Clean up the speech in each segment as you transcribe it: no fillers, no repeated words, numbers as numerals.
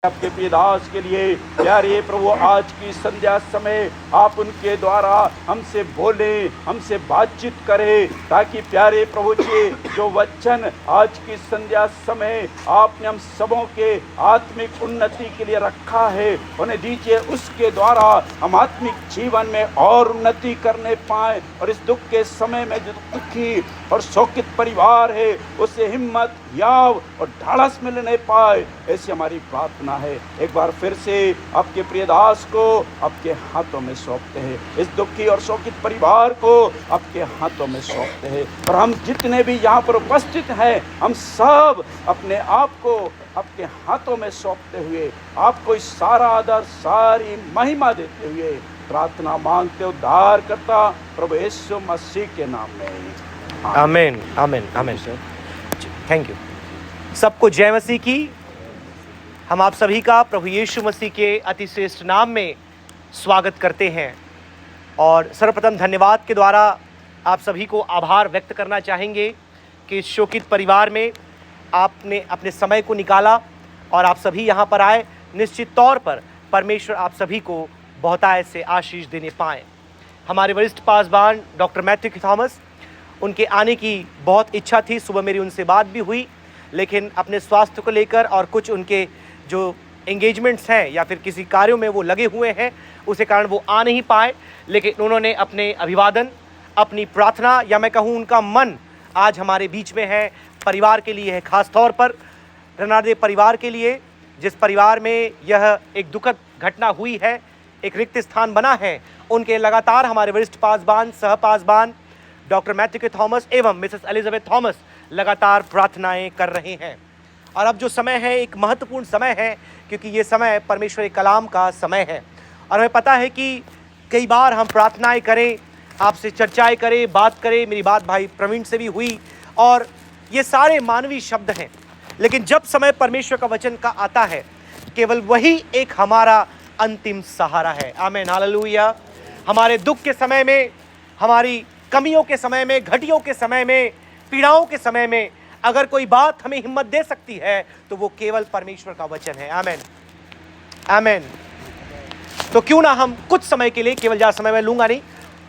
आपके प्रिय दास के लिए प्यारे प्रभु, आज की संध्या समय आप उनके द्वारा हमसे बोले, हमसे बातचीत करें, ताकि प्यारे प्रभु जी जो वचन आज की संध्या समय आपने हम सबों के आत्मिक उन्नति के लिए रखा है, उन्हें दीजिए, उसके द्वारा हम आत्मिक जीवन में और उन्नति करने पाए, और इस दुख के समय में जो दुखी और शोकित परिवार है उसे हिम्मत, याव और ढाढ़स मिलने पाए, ऐसी हमारी प्रार्थना है। एक बार फिर से आपके प्रिय दास को आपके हाथों में सौंपते हैं, इस दुखी और शोकित परिवार को आपके हाथों में सौंपते हैं, और हम जितने भी यहाँ पर उपस्थित हैं, हम सब अपने आप को आपके हाथों में सौंपते हुए आपको इस सारा आदर, सारी महिमा देते हुए प्रार्थना मांगते, उद्धार करता प्रभु यीशु मसीह के नाम में, आमीन आमीन आमीन। Thank you. सबको जय मसीह की। हम आप सभी का प्रभु यीशु मसीह के अति श्रेष्ठ नाम में स्वागत करते हैं, और सर्वप्रथम धन्यवाद के द्वारा आप सभी को आभार व्यक्त करना चाहेंगे कि इस शोकित परिवार में आपने अपने समय को निकाला और आप सभी यहाँ पर आए। निश्चित तौर पर परमेश्वर आप सभी को बहुतायत से आशीष देने पाए। हमारे वरिष्ठ पासवान डॉक्टर मैथ्यू थॉमस, उनके आने की बहुत इच्छा थी, सुबह मेरी उनसे बात भी हुई, लेकिन अपने स्वास्थ्य को लेकर और कुछ उनके जो एंगेजमेंट्स हैं या फिर किसी कार्यों में वो लगे हुए हैं, उसे कारण वो आ नहीं पाए। लेकिन उन्होंने अपने अभिवादन, अपनी प्रार्थना, या मैं कहूँ उनका मन आज हमारे बीच में है, परिवार के लिए है, खास तौर पर रनादे परिवार के लिए, जिस परिवार में यह एक दुखद घटना हुई है, एक रिक्त स्थान बना है। उनके लगातार हमारे वरिष्ठ पासवान, सह पासवान डॉक्टर मैथ्यू थॉमस एवं मिसेस एलिजाबेथ थॉमस लगातार प्रार्थनाएं कर रहे हैं। और अब जो समय है एक महत्वपूर्ण समय है, क्योंकि ये समय परमेश्वर के कलाम का समय है। और हमें पता है कि कई बार हम प्रार्थनाएं करें, आपसे चर्चाएं करें, बात करें, मेरी बात भाई प्रवीण से भी हुई, और ये सारे मानवीय शब्द हैं, लेकिन जब समय परमेश्वर का वचन का आता है, केवल वही एक हमारा अंतिम सहारा है। आमीन हालेलुया। हमारे दुख के समय में, हमारी कमियों के समय में, घटियों के समय में, पीड़ाओं के समय में अगर कोई बात हमें हिम्मत दे सकती है तो वो केवल परमेश्वर का वचन है। आमीन आमीन। तो क्यों ना हम कुछ समय के लिए, केवल ज़्यादा समय मैं लूंगा नहीं,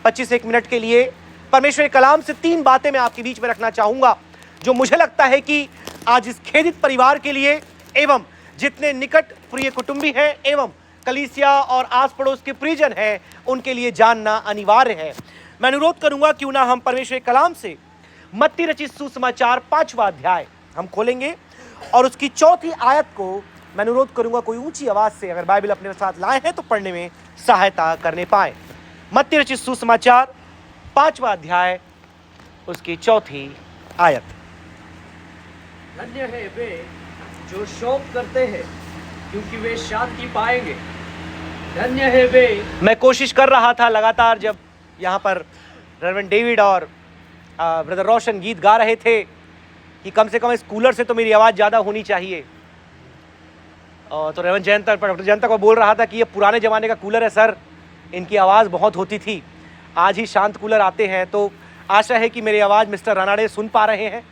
25-1 मिनट के लिए परमेश्वर के कलाम से 3 बातें मैं आपके बीच में रखना चाहूँगा, जो मुझे लगता है कि आज इस खेदित परिवार के लिए एवं जितने निकट प्रिय कुटुंबी हैं एवं कलीसिया और आस पड़ोस के परिजन हैं, उनके लिए जानना अनिवार्य है। मैं अनुरोध करूंगा क्यों ना हम परमेश्वर के कलाम से मत्ती रचित सुसमाचार 5वां अध्याय हम खोलेंगे, और उसकी 4थी आयत को मैं अनुरोध करूंगा कोई ऊंची आवाज से, अगर बाइबल अपने साथ लाए हैं तो पढ़ने में सहायता करने पाए। मत्ती रचित सुसमाचार 5वां अध्याय, उसकी 4थी आयत। धन्य है वे जो शोक करते हैं, क्योंकि वे शांति पाएंगे। धन्य है वे। मैं कोशिश कर रहा था लगातार, जब यहाँ पर रेवरेंड डेविड और ब्रदर रोशन गीत गा रहे थे, कि कम से कम इस कूलर से तो मेरी आवाज़ ज़्यादा होनी चाहिए। तो रेवरेंड जयंता, डॉक्टर जयंता को बोल रहा था कि ये पुराने ज़माने का कूलर है सर, इनकी आवाज़ बहुत होती थी, आज ही शांत कूलर आते हैं। तो आशा है कि मेरी आवाज़ मिस्टर रानाडे सुन पा रहे हैं।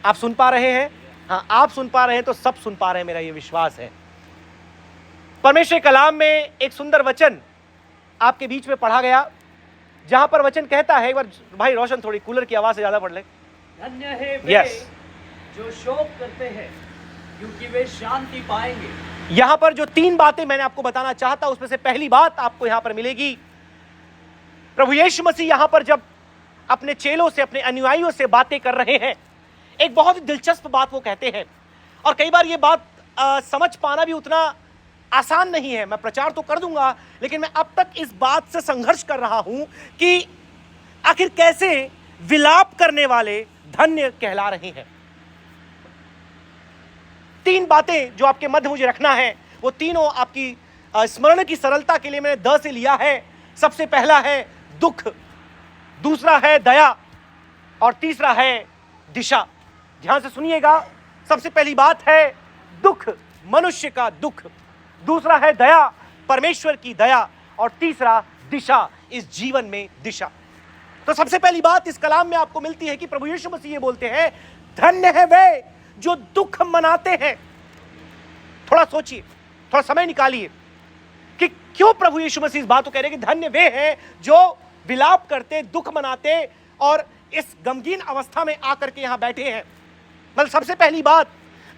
आप सुन पा रहे हैं? हाँ, आप सुन पा रहे हैं तो सब सुन पा रहे हैं, मेरा ये विश्वास है। परमेश्वर के कलाम में एक सुंदर वचन आपके बीच में पढ़ा गया, जहां पर वचन कहता है, एक बार भाई रोशन थोड़ी कूलर की आवाज से ज्यादा पढ़ ले। धन्य है वे जो शोक करते हैं, क्योंकि वे शांति पाएंगे। यहां पर जो 3 बातें मैंने आपको बताना चाहता, उसमें से पहली बात आपको यहां पर मिलेगी। प्रभु यीशु मसीह यहां पर जब अपने चेलों से, अपने अनुयायियों से बातें कर रहे हैं, एक बहुत ही दिलचस्प बात वो कहते हैं, और कई बार ये बात समझ पाना भी उतना आसान नहीं है। मैं प्रचार तो कर दूंगा, लेकिन मैं अब तक इस बात से संघर्ष कर रहा हूं कि आखिर कैसे विलाप करने वाले धन्य कहला रहे हैं। 3 बातें जो आपके मध्य मुझे रखना है, वो तीनों आपकी स्मरण की सरलता के लिए मैंने 10 से लिया है। सबसे पहला है दुख, दूसरा है दया, और तीसरा है दिशा। ध्यान से सुनिएगा। सबसे पहली बात है दुख, मनुष्य का दुख, दूसरा है दया, परमेश्वर की दया, और तीसरा दिशा, इस जीवन में दिशा। तो सबसे पहली बात इस कलाम में आपको मिलती है कि प्रभु यीशु मसीह ये बोलते हैं, धन्य है वे जो दुख मनाते हैं। थोड़ा सोचिए, थोड़ा समय निकालिए कि क्यों प्रभु यीशु मसीह इस बात को कह रहे हैं कि धन्य वे हैं जो विलाप करते, दुख मनाते और इस गमगीन अवस्था में आकर के यहां बैठे हैं। मतलब सबसे पहली बात,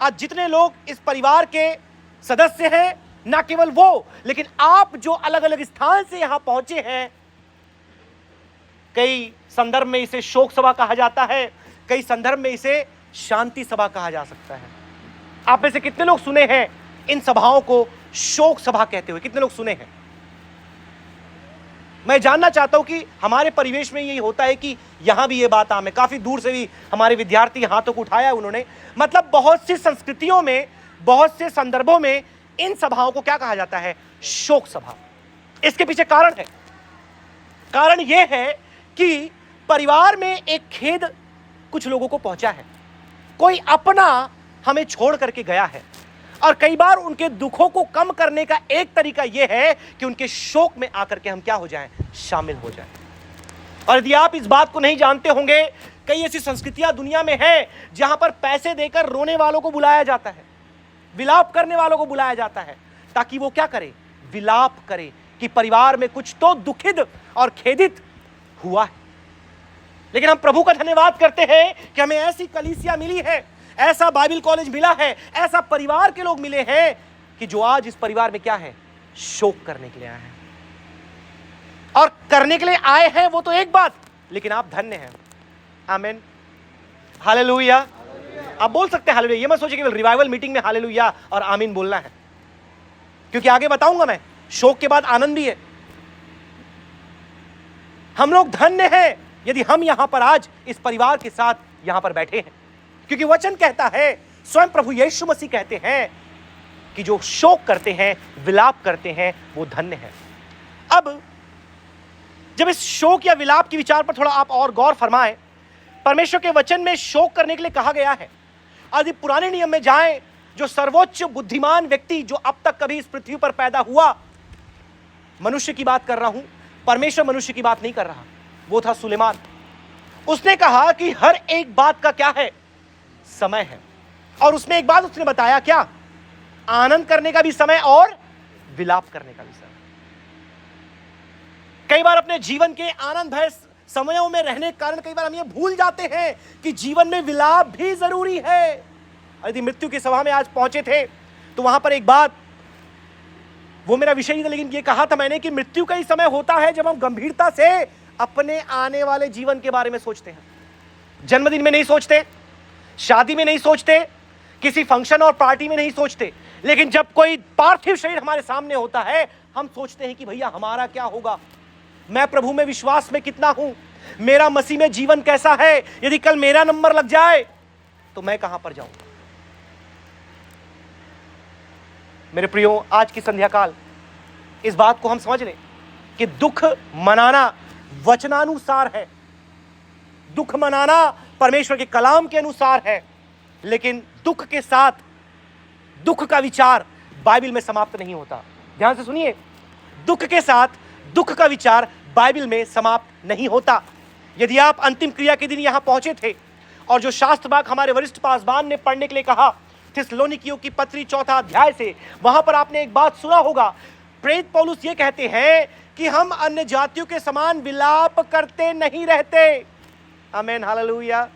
आज जितने लोग इस परिवार के सदस्य हैं, ना केवल वो, लेकिन आप जो अलग अलग स्थान से यहां पहुंचे हैं, कई संदर्भ में इसे शोक सभा कहा जाता है, कई संदर्भ में इसे शांति सभा कहा जा सकता है। आप में से कितने लोग सुने हैं इन सभाओं को शोक सभा कहते हुए? कितने लोग सुने हैं? मैं जानना चाहता हूं कि हमारे परिवेश में यही होता है कि यहां भी ये बात आम है। काफी दूर से भी हमारे विद्यार्थी हाथों को उठाया उन्होंने। मतलब बहुत सी संस्कृतियों में, बहुत से संदर्भों में इन सभाओं को क्या कहा जाता है? शोक सभा। इसके पीछे कारण है। कारण यह है कि परिवार में एक खेद कुछ लोगों को पहुंचा है। कोई अपना हमें छोड़ करके गया है और कई बार उनके दुखों को कम करने का एक तरीका यह है कि उनके शोक में आकर के हम क्या हो जाएं? शामिल हो जाएं। और यदि आप इस बात को नहीं जानते होंगे, कई ऐसी संस्कृतियां दुनिया में हैं जहां पर पैसे देकर रोने वालों को बुलाया जाता है, विलाप करने वालों को बुलाया जाता है, ताकि वो क्या करे? विलाप करे कि परिवार में कुछ तो दुखित और खेदित हुआ है। लेकिन हम प्रभु का धन्यवाद करते हैं कि हमें ऐसी कलीसिया मिली है, ऐसा बाइबल कॉलेज मिला है, ऐसा परिवार के लोग मिले हैं कि जो आज इस परिवार में क्या है? शोक करने के लिए आए हैं। और करने के लिए आए हैं वो तो एक बात, लेकिन आप धन्य हैं। आमीन, हालेलुया। आप बोल सकते हैं हालेलुया। ये मत सोचिए केवल रिवाइवल मीटिंग में हालेलुया और आमीन बोलना है, क्योंकि आगे बताऊंगा मैं, शोक के बाद आनंद भी है। हम लोग धन्य हैं यदि हम यहां पर आज इस परिवार के साथ यहां पर बैठे हैं, क्योंकि वचन कहता है, स्वयं प्रभु यीशु मसीह कहते हैं कि जो शोक करते हैं, विलाप करते हैं, वो धन्य है। अब जब इस शोक या विलाप के विचार पर थोड़ा आप और गौर फरमाएं, परमेश्वर के वचन में शोक करने के लिए कहा गया है। यदि पुराने नियम में जाएं, जो सर्वोच्च बुद्धिमान व्यक्ति जो अब तक कभी इस पृथ्वी पर पैदा हुआ, मनुष्य की बात कर रहा हूं, परमेश्वर मनुष्य की बात नहीं कर रहा, वो था सुलेमान। उसने कहा कि हर एक बात का क्या है? समय है। और उसमें एक बात उसने बताया, क्या? आनंद करने का भी समय और विलाप करने का भी समय। कई बार अपने जीवन के आनंद भय समयों में रहने के कारण कई बार हम ये भूल जाते हैं कि जीवन में विलाप भी जरूरी है। यदि मृत्यु की सभा में आज पहुंचे थे तो वहां पर एक बात, वो मेरा विषय ही था, लेकिन ये कहा था मैंने कि मृत्यु का ही समय होता है जब हम गंभीरता से अपने आने वाले जीवन के बारे में सोचते हैं। जन्मदिन में नहीं सोचते, शादी में नहीं सोचते, किसी फंक्शन और पार्टी में नहीं सोचते, लेकिन जब कोई पार्थिव शरीर हमारे सामने होता है, हम सोचते हैं कि भैया हमारा क्या होगा, मैं प्रभु में विश्वास में कितना हूं, मेरा मसीह में जीवन कैसा है, यदि कल मेरा नंबर लग जाए तो मैं कहां पर जाऊंगा। मेरे प्रियो, आज की संध्या काल इस बात को हम समझ लें कि दुख मनाना वचनानुसार है, दुख मनाना परमेश्वर के कलाम के अनुसार है, लेकिन दुख के साथ दुख का विचार बाइबल में समाप्त नहीं होता। ध्यान से सुनिए, दुख के साथ दुख का विचार बाइबल में समाप्त नहीं होता। यदि आप अंतिम क्रिया के दिन यहां पहुंचे थे और जो शास्त्र भाग हमारे वरिष्ठ पासवान ने पढ़ने के लिए कहा, थिस्सलुनीकियों की पत्री 4 अध्याय से, वहां पर आपने एक बात सुना होगा। प्रेरित पौलुस ये कहते हैं कि हम अन्य जातियों के समान विलाप करते नहीं रहते। आमीन, हालेलुया।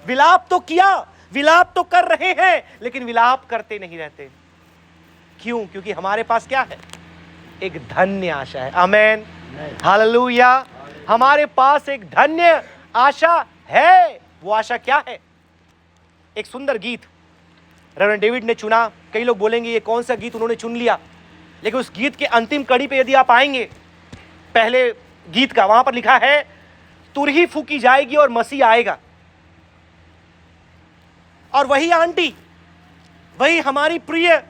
विलाप तो किया, विलाप तो कर रहे हैं, लेकिन विलाप करते नहीं रहते। क्यों? क्योंकि हमारे पास क्या है? एक धन्य आशा है। आमीन, हालेलुया। हमारे पास एक धन्य आशा है। वो आशा क्या है? एक सुंदर गीत रेवरेंड डेविड ने चुना। कई लोग बोलेंगे ये कौन सा गीत उन्होंने चुन लिया, लेकिन उस गीत के अंतिम कड़ी पे यदि आप आएंगे, पहले गीत का, वहां पर लिखा है, तुरही फूकी जाएगी और मसीह आएगा। और वही आंटी, वही हमारी प्रिय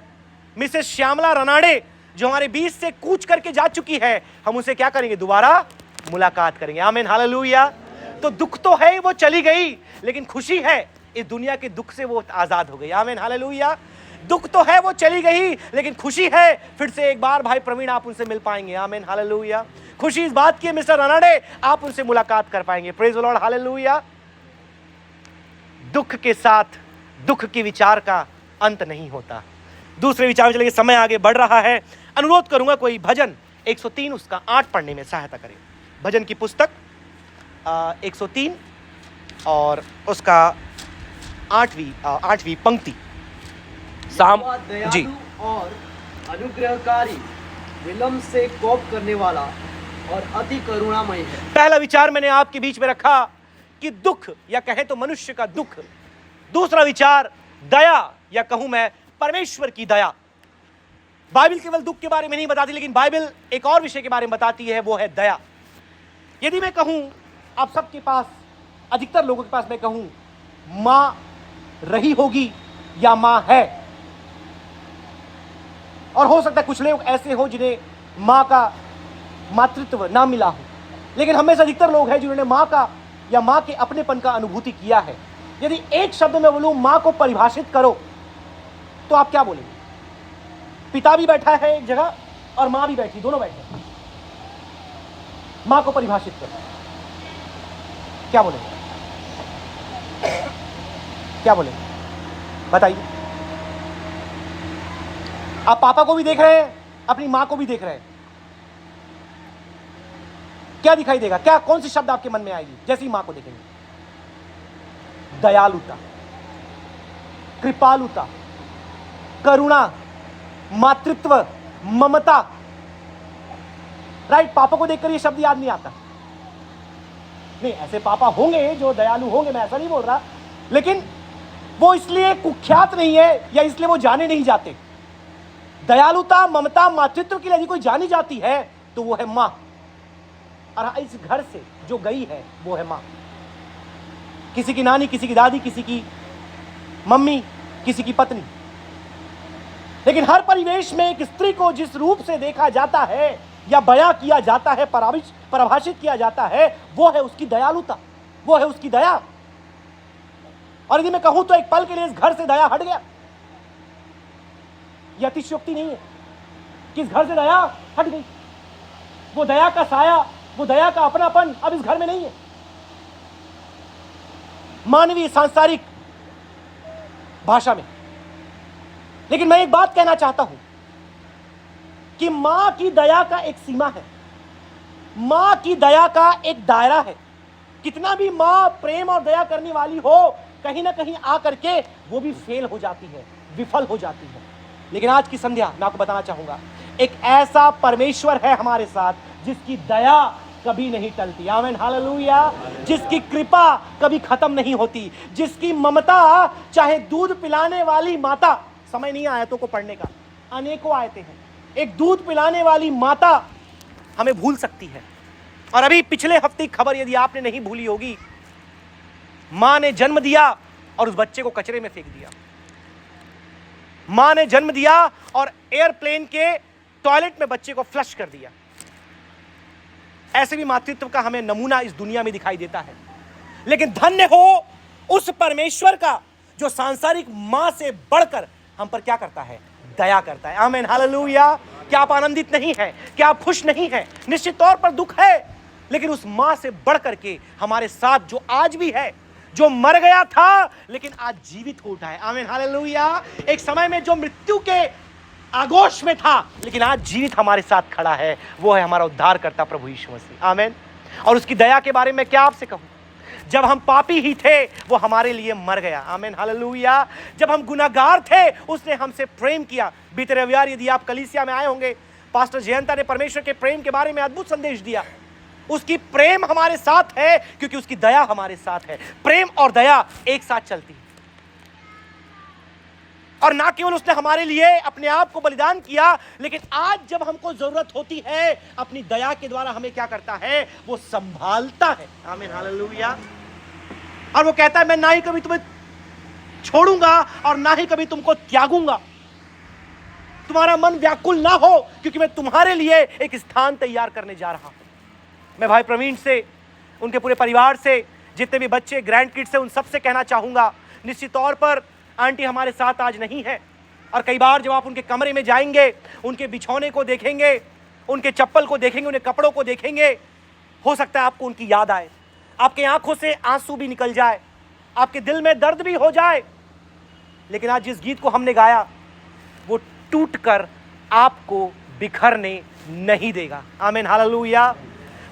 मिसेस श्यामला रनाडे जो हमारे बीच से कूच करके जा चुकी है, हम उसे क्या करेंगे? दोबारा मुलाकात करेंगे। आमीन, हालेलुया। तो दुख तो है, वो चली गई, लेकिन खुशी है, इस दुनिया के दुख से वो आजाद हो गई। आमीन, हालेलुया। दुख तो है, वो चली गई, लेकिन खुशी है, फिर से एक बार भाई प्रवीण आप उनसे मिल पाएंगे। आमीन, हालेलुया। खुशी इस बात की है मिस्टर रनाडे, आप उनसे मुलाकात कर पाएंगे। Praise the Lord, hallelujah. दुख के साथ दुख के विचार का अंत नहीं होता। दूसरे विचार में चलेंगे, समय आगे बढ़ रहा है। अनुरोध करूंगा कोई भजन 103 उसका 8 पढ़ने में सहायता करें। भजन की पुस्तक 103 और उसका 8वीं पंक्ति। साम वह जी दयालु और अनुग्रहकारी, विलंब से कोप करने वाला और अति करुणामय है। पहला विचार मैंने आपके बीच में रखा कि दुख या कहें तो मनुष्य का दुख। दूसरा विचार दया या कहूं मैं परमेश्वर की दया। बाइबल केवल दुख के बारे में नहीं बताती, लेकिन बाइबल एक और विषय के बारे में बताती है, वो है दया। यदि मैं कहूं आप सबके पास, अधिकतर लोगों के पास मैं कहूं मां रही होगी या मां है, और हो सकता है कुछ लोग ऐसे हो जिन्हें मां का मातृत्व ना मिला हो, लेकिन हमें से अधिकतर लोग हैं जिन्होंने मां का या मां के अपनेपन का अनुभूति किया है। यदि एक शब्द में बोलूं मां को परिभाषित करो तो आप क्या बोलेंगे? पिता भी बैठा है एक जगह और मां भी बैठी, दोनों बैठे। मां को परिभाषित करो, क्या बोलेंगे? क्या बोलेंगे बताइए। आप पापा को भी देख रहे हैं, अपनी मां को भी देख रहे हैं, क्या दिखाई देगा? क्या कौन सी शब्द आपके मन में आएगी जैसे ही मां को देखेंगे? दयालुता, कृपालुता, करुणा, मातृत्व, ममता। राइट? पापा को देखकर ये शब्द याद नहीं आता। नहीं, ऐसे पापा होंगे जो दयालु होंगे, मैं ऐसा नहीं बोल रहा, लेकिन वो इसलिए कुख्यात नहीं है या इसलिए वो जाने नहीं जाते। दयालुता, ममता, मातृत्व के लिए यदि कोई जानी जाती है तो वो है मां, और इस घर से जो गई है वो है मां। किसी की नानी, किसी की दादी, किसी की मम्मी, किसी की पत्नी। लेकिन हर परिवेश में एक स्त्री को जिस रूप से देखा जाता है या बयां किया जाता है, परिभाषित किया जाता है, वो है उसकी दयालुता, वो है उसकी दया। और यदि मैं कहूं तो एक पल के लिए इस घर से दया हट गया, यह अतिशयोक्ति नहीं है कि इस घर से दया हट गई। वो दया का साया, वो दया का अपनापन अब इस घर में नहीं है। मानवीय सांसारिक भाषा में। लेकिन मैं एक बात कहना चाहता हूं कि मां की दया का एक सीमा है, मां की दया का एक दायरा है। कितना भी मां प्रेम और दया करने वाली हो, कहीं ना कहीं आकर के वो भी फेल हो जाती है, विफल हो जाती है। लेकिन आज की संध्या मैं आपको बताना चाहूंगा, एक ऐसा परमेश्वर है हमारे साथ जिसकी दया कभी नहीं टलती। आमीन, हालेलुया। जिसकी कृपा कभी खत्म नहीं होती, जिसकी ममता, चाहे दूध पिलाने वाली माता, समय नहीं आयतों को पढ़ने का, अनेकों आयतें हैं। एक दूध पिलाने वाली माता हमें भूल सकती है। और अभी पिछले हफ्ते की खबर यदि आपने नहीं भूली होगी, मां ने जन्म दिया और उस बच्चे को कचरे में फेंक दिया। मां ने जन्म दिया और एयरप्लेन के टॉयलेट में बच्चे को फ्लश कर दिया। ऐसे भी मातृत्व का हमें नमूना इस दुनिया में दिखाई देता है। लेकिन धन्य हो उस परमेश्वर का जो सांसारिक मां से बढ़कर हम पर क्या करता है? दया करता है। आमीन, हालेलुया। क्या आप आनंदित नहीं हैं? क्या आप खुश नहीं हैं? निश्चित तौर पर दुख है, लेकिन उस मां से बढ़कर के हमारे साथ जो आज भी है, जो मर गया था लेकिन आज जीवित हो उठा है। आमीन, हालेलुया। एक समय में जो मृत्यु के आगोश में था लेकिन आज जीवित हमारे साथ खड़ा है, वो है हमारा उद्धारकर्ता प्रभु यीशु मसीह। आमीन। और उसकी दया के बारे में क्या आपसे कहूं? जब हम पापी ही थे वो हमारे लिए मर गया। आमीन, हालेलुया। जब हम गुनाहगार थे उसने हमसे प्रेम किया। बीते रविवार यदि आप कलीसिया में आए होंगे, पास्टर जयंता ने परमेश्वर के प्रेम के बारे में अद्भुत संदेश दिया। उसकी प्रेम हमारे साथ है क्योंकि उसकी दया हमारे साथ है। प्रेम और दया एक साथ चलती है। और ना केवल उसने हमारे लिए अपने आप को बलिदान किया, लेकिन आज जब हमको जरूरत होती है अपनी दया के द्वारा हमें क्या करता है? वो संभालता है। आमीन, हालेलुया। और वो कहता है मैं ना ही कभी तुम्हें छोड़ूंगा और ना ही कभी तुमको त्यागूंगा। तुम्हारा मन व्याकुल ना हो क्योंकि मैं तुम्हारे लिए एक स्थान तैयार करने जा रहा हूं। मैं भाई प्रवीण से, उनके पूरे परिवार से, जितने भी बच्चे, ग्रैंड किड्स हैं, उन सबसे कहना चाहूंगा, निश्चित तौर पर आंटी हमारे साथ आज नहीं है। और कई बार जब आप उनके कमरे में जाएंगे, उनके बिछौने को देखेंगे, उनके चप्पल को देखेंगे, उनके कपड़ों को देखेंगे, हो सकता है आपको उनकी याद आए, आपके आंखों से आंसू भी निकल जाए, आपके दिल में दर्द भी हो जाए। लेकिन आज जिस गीत को हमने गाया, वो टूटकर आपको बिखरने नहीं देगा। आमीन, हालेलुया।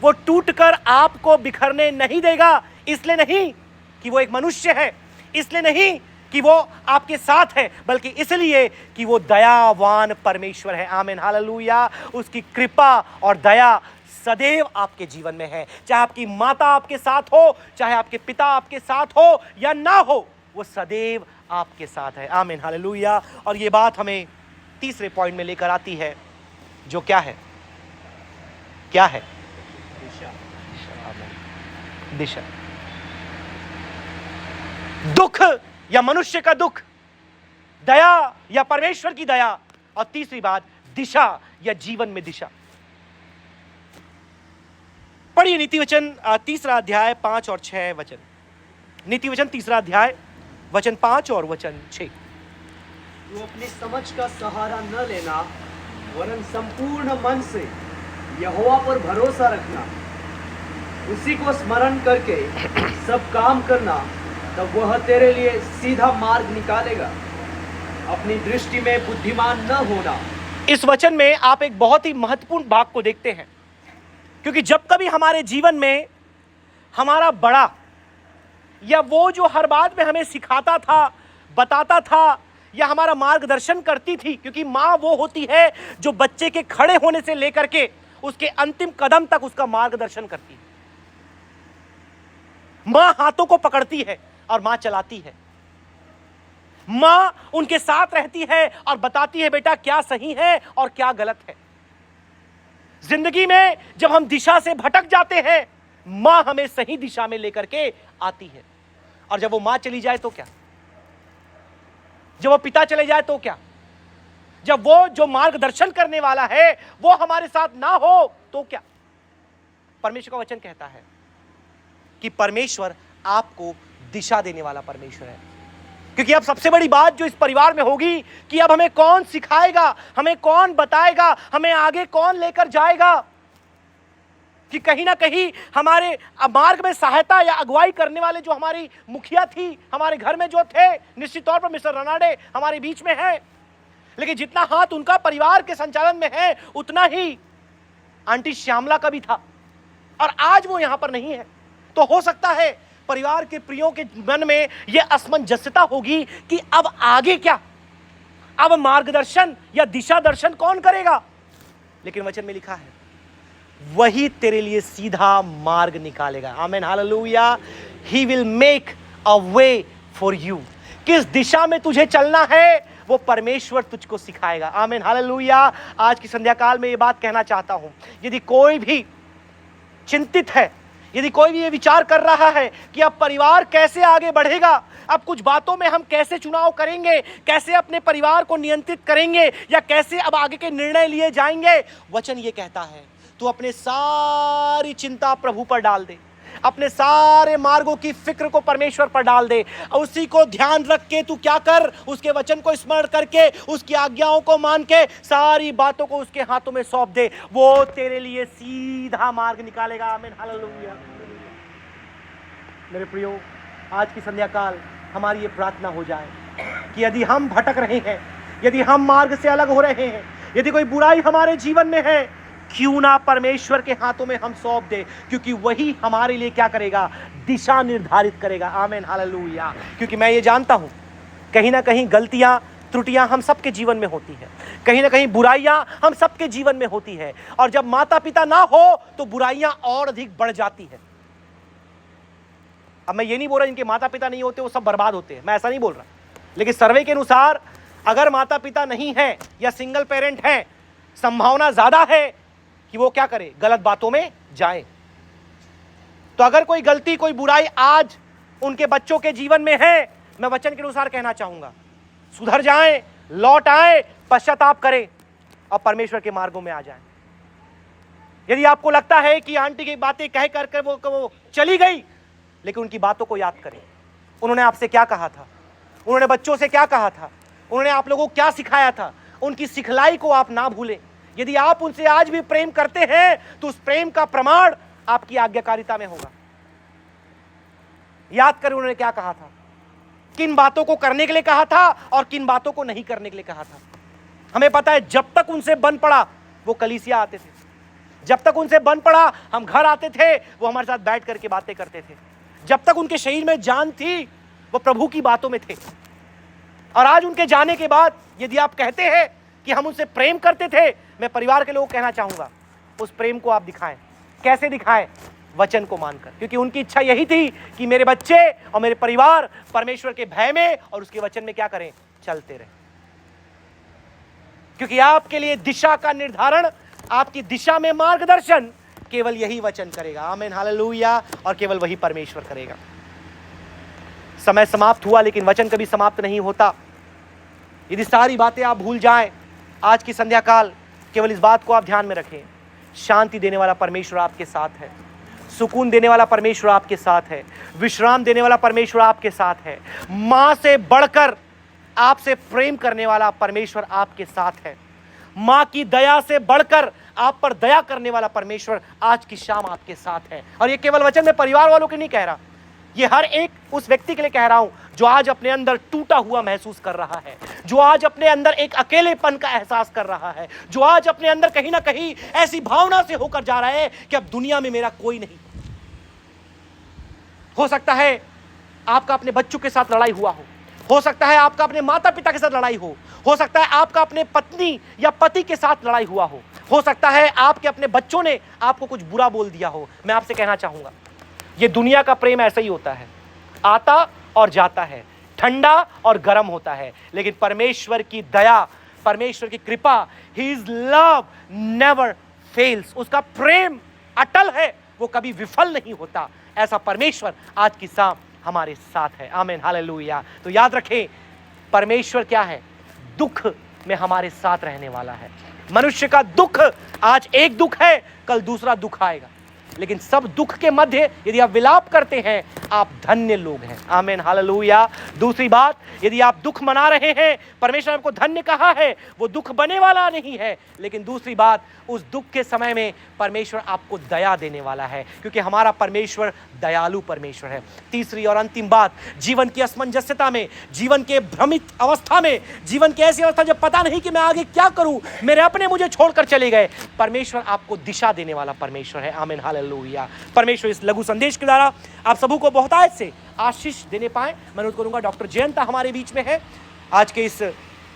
वो टूटकर आपको बिखरने नहीं देगा, इसलिए नहीं कि वो एक मनुष्य है, इसलिए नहीं कि वो आपके साथ है, बल्कि इसलिए कि वो दयावान परमेश्वर है। आमीन, हालेलुया। उसकी कृपा और दया सदैव आपके जीवन में है। चाहे आपकी माता आपके साथ हो, चाहे आपके पिता आपके साथ हो या ना हो, वो सदैव आपके साथ है। आमीन, हालेलुया। और ये बात हमें तीसरे पॉइंट में लेकर आती है, जो क्या है? क्या है? दिशा। दुख या मनुष्य का दुख, दया या परमेश्वर की दया, और तीसरी बात दिशा या जीवन में दिशा। पढ़िए नीति वचन तीसरा अध्याय 5 और 6 वचन। नीति वचन तीसरा अध्याय वचन 5 और वचन 6। तू अपनी समझ का सहारा न लेना, वरन संपूर्ण मन से यहोवा पर भरोसा रखना, उसी को स्मरण करके सब काम करना, तब वह तेरे लिए सीधा मार्ग निकालेगा। अपनी दृष्टि में बुद्धिमान न होना। इस वचन में आप एक बहुत ही महत्वपूर्ण भाग को देखते हैं, क्योंकि जब कभी हमारे जीवन में हमारा बड़ा या वो जो हर बात में हमें सिखाता था, बताता था, या हमारा मार्गदर्शन करती थी, क्योंकि माँ वो होती है जो बच्चे के खड़े होने से लेकर के उसके अंतिम कदम तक उसका मार्गदर्शन करती है। माँ हाथों को पकड़ती है और माँ चलाती है। माँ उनके साथ रहती है और बताती है बेटा क्या सही है और क्या गलत है। जिंदगी में जब हम दिशा से भटक जाते हैं, माँ हमें सही दिशा में लेकर के आती है। और जब वो माँ चली जाए तो क्या? जब वो पिता चले जाए तो क्या? जब वो जो मार्गदर्शन करने वाला है वो हमारे साथ ना हो तो क्या? परमेश्वर का वचन कहता है कि परमेश्वर आपको दिशा देने वाला परमेश्वर है। क्योंकि अब सबसे बड़ी बात जो इस परिवार में होगी कि अब हमें कौन सिखाएगा, हमें कौन बताएगा, हमें आगे कौन लेकर जाएगा। कि कहीं ना कहीं हमारे मार्ग में सहायता या अगुवाई करने वाले जो हमारी मुखिया थी, हमारे घर में जो थे, निश्चित तौर पर मिस्टर रनाडे हमारे बीच में है, लेकिन जितना हाथ उनका परिवार के संचालन में है उतना ही आंटी श्यामला का भी था, और आज वो यहां पर नहीं है। तो हो सकता है परिवार के प्रियों के मन में यह असमंजसता होगी कि अब आगे क्या, अब मार्गदर्शन या दिशा दर्शन कौन करेगा। लेकिन वचन में लिखा है वही तेरे लिए सीधा मार्ग निकालेगा। आमीन, hallelujah. He will make a way for you. किस दिशा में तुझे चलना है वो परमेश्वर तुझको सिखाएगा। आमीन, हालेलुया। आज की संध्या काल में ये बात कहना चाहता हूं, यदि कोई भी चिंतित है, यदि कोई भी ये विचार कर रहा है कि अब परिवार कैसे आगे बढ़ेगा, अब कुछ बातों में हम कैसे चुनाव करेंगे, कैसे अपने परिवार को नियंत्रित करेंगे, या कैसे अब आगे के निर्णय लिए जाएंगे, वचन ये कहता है तू अपने सारी चिंता प्रभु पर डाल दे, अपने सारे मार्गों की फिक्र को परमेश्वर पर डाल दे, और उसी को ध्यान रख के तू क्या कर, उसके वचन को स्मरण करके, उसकी आज्ञाओं को मान के, सारी बातों को उसके हाथों में सौंप दे। वो तेरे लिए सीधा मार्ग निकालेगा। आमीन, हालेलुया। मेरे प्रियो, आज की संध्या काल हमारी ये प्रार्थना हो जाए कि यदि हम भटक रहे हैं, यदि हम मार्ग से अलग हो रहे हैं, यदि कोई बुराई हमारे जीवन में है, क्यों ना परमेश्वर के हाथों में हम सौंप दे, क्योंकि वही हमारे लिए क्या करेगा, दिशा निर्धारित करेगा। आमीन, हालेलुया। क्योंकि मैं ये जानता हूं कहीं ना कहीं गलतियां त्रुटियां हम सबके जीवन में होती है, कहीं ना कहीं बुराइयां हम सबके जीवन में होती है, और जब माता पिता ना हो तो बुराइयां और अधिक बढ़ जाती है। अब मैं ये नहीं बोल रहा जिनके माता पिता नहीं होते वो सब बर्बाद होते हैं, मैं ऐसा नहीं बोल रहा, लेकिन सर्वे के अनुसार अगर माता पिता नहीं है या सिंगल पेरेंट है, संभावना ज्यादा है कि वो क्या करे, गलत बातों में जाए। तो अगर कोई गलती, कोई बुराई आज उनके बच्चों के जीवन में है, मैं वचन के अनुसार कहना चाहूंगा, सुधर जाएं, लौट आए, पश्चाताप करें और परमेश्वर के मार्गों में आ जाएं। यदि आपको लगता है कि आंटी की बातें कह करके वो चली गई, लेकिन उनकी बातों को याद करें। उन्होंने आपसे क्या कहा था, उन्होंने बच्चों से क्या कहा था, उन्होंने आप लोगों को क्या सिखाया था, उनकी सिखलाई को आप ना भूलें। यदि आप उनसे आज भी प्रेम करते हैं तो उस प्रेम का प्रमाण आपकी आज्ञाकारिता में होगा। याद करें उन्होंने क्या कहा था, किन बातों को करने के लिए कहा था और किन बातों को नहीं करने के लिए कहा था। हमें पता है जब तक उनसे बन पड़ा वो कलीसिया आते थे, जब तक उनसे बन पड़ा हम घर आते थे, वो हमारे साथ बैठ करके बातें करते थे, जब तक उनके शरीर में जान थी वो प्रभु की बातों में थे। और आज उनके जाने के बाद यदि आप कहते हैं कि हम उनसे प्रेम करते थे, मैं परिवार के लोगों को कहना चाहूंगा उस प्रेम को आप दिखाएं। कैसे दिखाएं? वचन को मानकर, क्योंकि उनकी इच्छा यही थी कि मेरे बच्चे और मेरे परिवार परमेश्वर के भय में और उसके वचन में क्या करें? चलते रहे। क्योंकि आपके लिए दिशा का निर्धारण, आपकी दिशा में मार्गदर्शन केवल यही वचन करेगा। आमीन, हालेलुया। और केवल वही परमेश्वर करेगा। समय समाप्त हुआ, लेकिन वचन कभी समाप्त नहीं होता। यदि सारी बातें आप भूल जाएं, आज की संध्या काल केवल इस बात को आप ध्यान में रखें, शांति देने वाला परमेश्वर आपके साथ है, सुकून देने वाला परमेश्वर आपके साथ है, विश्राम देने वाला परमेश्वर आपके साथ है, मां से बढ़कर आपसे प्रेम करने वाला परमेश्वर आपके साथ है, मां की दया से बढ़कर आप पर दया करने वाला परमेश्वर आज की शाम आपके साथ है। और ये केवल वचन में परिवार वालों के नहीं कह रहा, ये हर एक उस व्यक्ति के लिए कह रहा हूं जो आज अपने अंदर टूटा हुआ महसूस कर रहा है, जो आज अपने अंदर एक अकेलेपन का एहसास कर रहा है, जो आज अपने अंदर कहीं ना कहीं ऐसी भावना से होकर जा रहा है कि अब दुनिया में मेरा कोई नहीं। हो सकता है आपका अपने बच्चों के साथ लड़ाई हुआ हो सकता है आपका अपने माता पिता के साथ लड़ाई हो सकता है आपका अपने पत्नी या पति के साथ लड़ाई हुआ हो सकता है आपके अपने बच्चों ने आपको कुछ बुरा बोल दिया हो। मैं आपसे कहना चाहूंगा, ये दुनिया का प्रेम ऐसा ही होता है, आता और जाता है, ठंडा और गर्म होता है, लेकिन परमेश्वर की दया, परमेश्वर की कृपा, हिज लव नेवर फेल्स, उसका प्रेम अटल है, वो कभी विफल नहीं होता। ऐसा परमेश्वर आज की शाम हमारे साथ है। आमीन, हालेलुया। तो याद रखें, परमेश्वर क्या है? दुख में हमारे साथ रहने वाला है। मनुष्य का दुख, आज एक दुख है, कल दूसरा दुख आएगा, लेकिन सब दुख के मध्य यदि आप विलाप करते हैं, आप धन्य लोग हैं। आमीन, हालेलुया। दूसरी बात, यदि आप दुख मना रहे हैं, परमेश्वर आपको धन्य कहा है, वो दुख बने वाला नहीं है, लेकिन दूसरी बात, उस दुख के समय में परमेश्वर आपको दया देने वाला है, क्योंकि हमारा परमेश्वर दयालु परमेश्वर है। तीसरी और अंतिम बात, जीवन की असमंजसता में, जीवन के भ्रमित अवस्था में, जीवन की ऐसी अवस्था जब पता नहीं कि मैं आगे क्या करूं, मेरे अपने मुझे छोड़कर चले गए, परमेश्वर आपको दिशा देने वाला परमेश्वर है। आमीन, हालेलुया। परमेश्वर इस लघु संदेश के द्वारा आप सबों को बहुतायत से आशीष देने पाए। मैं अनुरोध करूंगा, डॉक्टर जयंता हमारे बीच में है। आज के इस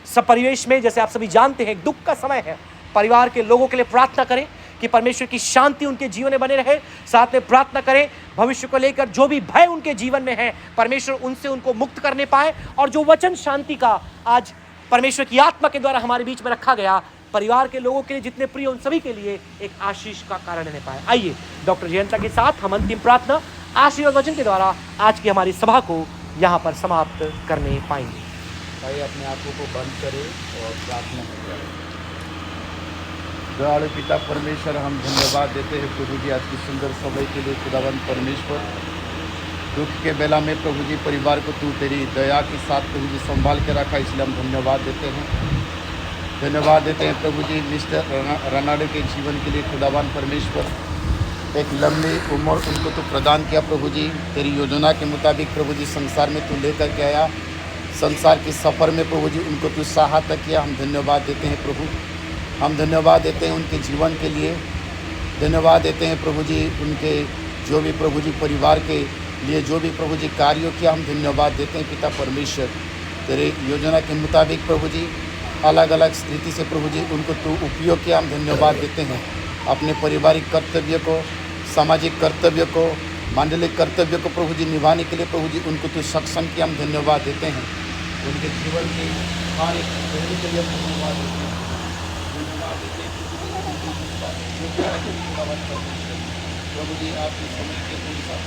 सब परिवेश में, जैसे आप सभी जानते हैं, दुख का समय है, परिवार के लोगों के लिए प्रार्थना करें कि परमेश्वर की शांति उनके जीवन में बने रहे। साथ में प्रार्थना करें भविष्य को लेकर जो भी भय उनके जीवन में है, परमेश्वर उनसे उनको मुक्त करने पाए, और जो वचन शांति का आज परमेश्वर की आत्मा के द्वारा हमारे बीच में रखा गया, परिवार के लोगों के लिए जितने प्रिय, उन सभी के लिए एक आशीष का कारण रहने पाए। आइए डॉक्टर जयंता के साथ हम अंतिम प्रार्थना आशीर्वाद वचन के द्वारा आज की हमारी सभा को यहाँ पर समाप्त करने पाएंगे। भाई अपने आंखों को बंद करें और प्रार्थना करें। दयालु पिता परमेश्वर, हम धन्यवाद देते हैं प्रभु जी आज की सुंदर समय के लिए। खुदावंद परमेश्वर, दुख के बेला में प्रभु जी परिवार को तू तेरी दया के साथ प्रभु जी संभाल के रखा, इसलिए हम धन्यवाद देते हैं। धन्यवाद देते हैं प्रभु जी मिस्टर रनाडे के जीवन के लिए। खुदावंद परमेश्वर, एक लंबी उम्र उनको तो प्रदान किया प्रभु जी, तेरी योजना के मुताबिक प्रभु जी संसार में तू लेकर के आया, संसार के सफ़र में प्रभु जी उनको तू सहायता किया। हम धन्यवाद देते हैं प्रभु, हम धन्यवाद देते हैं उनके जीवन के लिए। धन्यवाद देते हैं प्रभु जी उनके जो भी प्रभु जी परिवार के लिए जो भी प्रभु जी कार्यों किया, हम धन्यवाद देते हैं पिता परमेश्वर। तेरे योजना के मुताबिक प्रभु जी अलग अलग स्थिति से प्रभु जी उनको तू उपयोग किया, हम धन्यवाद देते हैं। अपने पारिवारिक कर्तव्य को, सामाजिक कर्तव्य को, मांडलिक कर्तव्य को प्रभु जी निभाने के लिए प्रभु जी उनको तू सक्षम किया, हम धन्यवाद देते हैं। उनके जीवन के हर एक पहलू के लिए धन्यवाद देते हैं। धन्यवाद देते हैं प्रभु जी आपके समय के अनुसार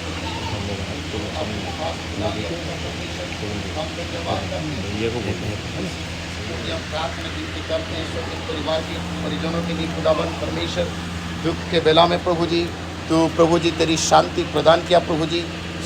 हम प्रार्थना विनती करते हैं स्वतंत्र परिवार के परिजनों के लिए। खुदावंद परमेश्वर, दुख के बेला में प्रभु जी तो प्रभु जी तेरी शांति प्रदान किया प्रभु जी,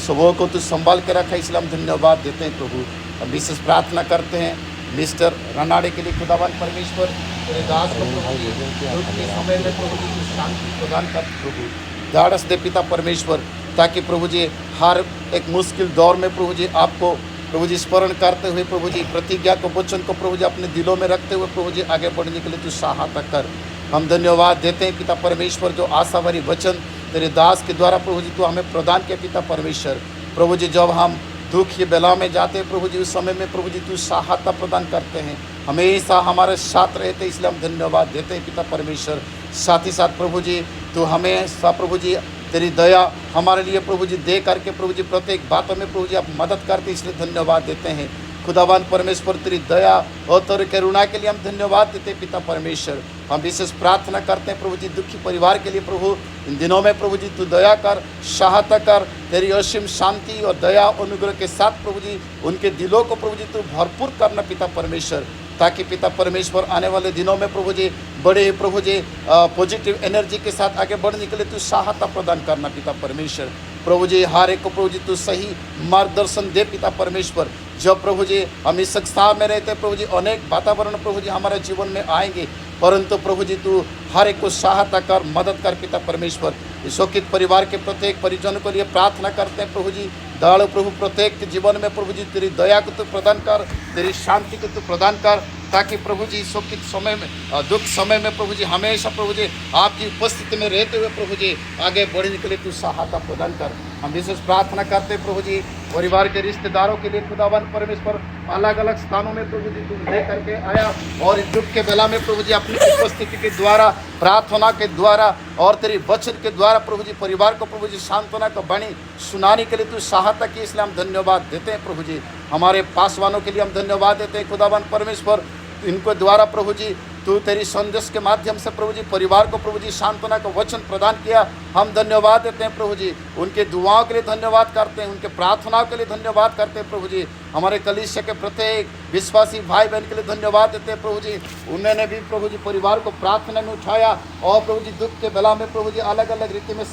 सबों को तू संभाल के रखा, इसलिए हम धन्यवाद देते हैं प्रभु। हम विशेष प्रार्थना करते हैं मिस्टर रनाडे के लिए। खुदावंद परमेश्वर, तेरे दास को प्रभु जी दुख के समय में प्रभु जी तू शांति प्रदान कर प्रभु, ढाढ़स दे पिता परमेश्वर, ताकि प्रभु जी हर एक मुश्किल दौर में प्रभु जी आपको प्रभु जी स्मरण करते हुए प्रभु जी प्रतिज्ञा को वचन को प्रभु जी अपने दिलों में रखते हुए प्रभु जी आगे बढ़ने के लिए तू सहायता कर। हम धन्यवाद देते हैं पिता परमेश्वर, जो आशावारी वचन तेरे दास के द्वारा प्रभु जी तू हमें प्रदान किया पिता परमेश्वर। प्रभु जी जब हम दुख की बेला में जाते हैं प्रभु जी, उस समय में प्रभु जी तू सहायता प्रदान करते हैं, हमेशा हमारे साथ रहते, इसलिए हम धन्यवाद देते हैं पिता परमेश्वर। साथ ही साथ प्रभु जी तू हमेशा प्रभु जी तेरी दया हमारे लिए प्रभु जी दे करके प्रभु जी प्रत्येक बातों में प्रभु जी आप मदद करते, इसलिए धन्यवाद देते हैं। खुदावन परमेश्वर तेरी दया और तेरी करुणा के लिए हम धन्यवाद देते हैं पिता परमेश्वर। हम विशेष प्रार्थना करते हैं प्रभु जी दुखी परिवार के लिए, प्रभु इन दिनों में प्रभु जी तू दया कर, सहायता कर, तेरी असीम शांति और दया अनुग्रह के साथ प्रभु जी उनके दिलों को प्रभु जी तू भरपूर करना पिता परमेश्वर, ताकि पिता परमेश्वर आने वाले दिनों में प्रभु जी बड़े प्रभु जी पॉजिटिव एनर्जी के साथ आगे बढ़ने के लिए तू सहायता प्रदान करना पिता परमेश्वर। प्रभु जी हर एक को प्रभु जी तू सही मार्गदर्शन दे पिता परमेश्वर। जब प्रभु जी हम इस संसार में रहते प्रभु जी अनेक वातावरण प्रभु जी हमारे जीवन में आएंगे, परंतु प्रभु जी तू हर एक को सहायता कर, मदद कर पिता परमेश्वर। इस शोकित परिवार के प्रत्येक परिजन के लिए प्रार्थना करते हैं प्रभु जी, दयालु प्रभु प्रत्येक के जीवन में प्रभु जी तेरी दया को तू प्रदान कर, तेरी शांति को तू प्रदान कर, ताकि प्रभु जी शोकित समय में दुख समय में प्रभु जी हमेशा प्रभु जी आपकी उपस्थिति में रहते हुए प्रभु जी आगे बढ़ने के लिए तू सहायता प्रदान कर। हम विशेष प्रार्थना करते हैं प्रभु जी परिवार के रिश्तेदारों के लिए, खुदावन परमेश्वर अलग अलग स्थानों में प्रभु जी तुम ले करके आया, और इस दुख के बेला में प्रभु जी अपनी उपस्थिति के द्वारा, प्रार्थना के द्वारा और तेरी वचन के द्वारा प्रभु जी परिवार को प्रभु जी सांत्वना का वाणी सुनाने के लिए तू सहायता की, इसलिए हम धन्यवाद देते हैं प्रभु जी। हमारे पासवानों के लिए हम धन्यवाद देते हैं खुदावन परमेश्वर, इनको द्वारा प्रभु जी तू तेरी संदेश के माध्यम से प्रभु जी परिवार को प्रभु जी सांत्वना का वचन प्रदान किया, हम धन्यवाद देते हैं प्रभु जी। उनके दुआओं के लिए धन्यवाद करते हैं, उनके प्रार्थनाओं के लिए धन्यवाद करते हैं प्रभु जी। हमारे कलीसिया के प्रत्येक विश्वासी भाई बहन के लिए धन्यवाद देते हैं प्रभु जी। उन्होंने भी प्रभु जी परिवार को प्रार्थना में उठाया और प्रभु जी दुख के बेला में प्रभु जी अलग अलग रीति में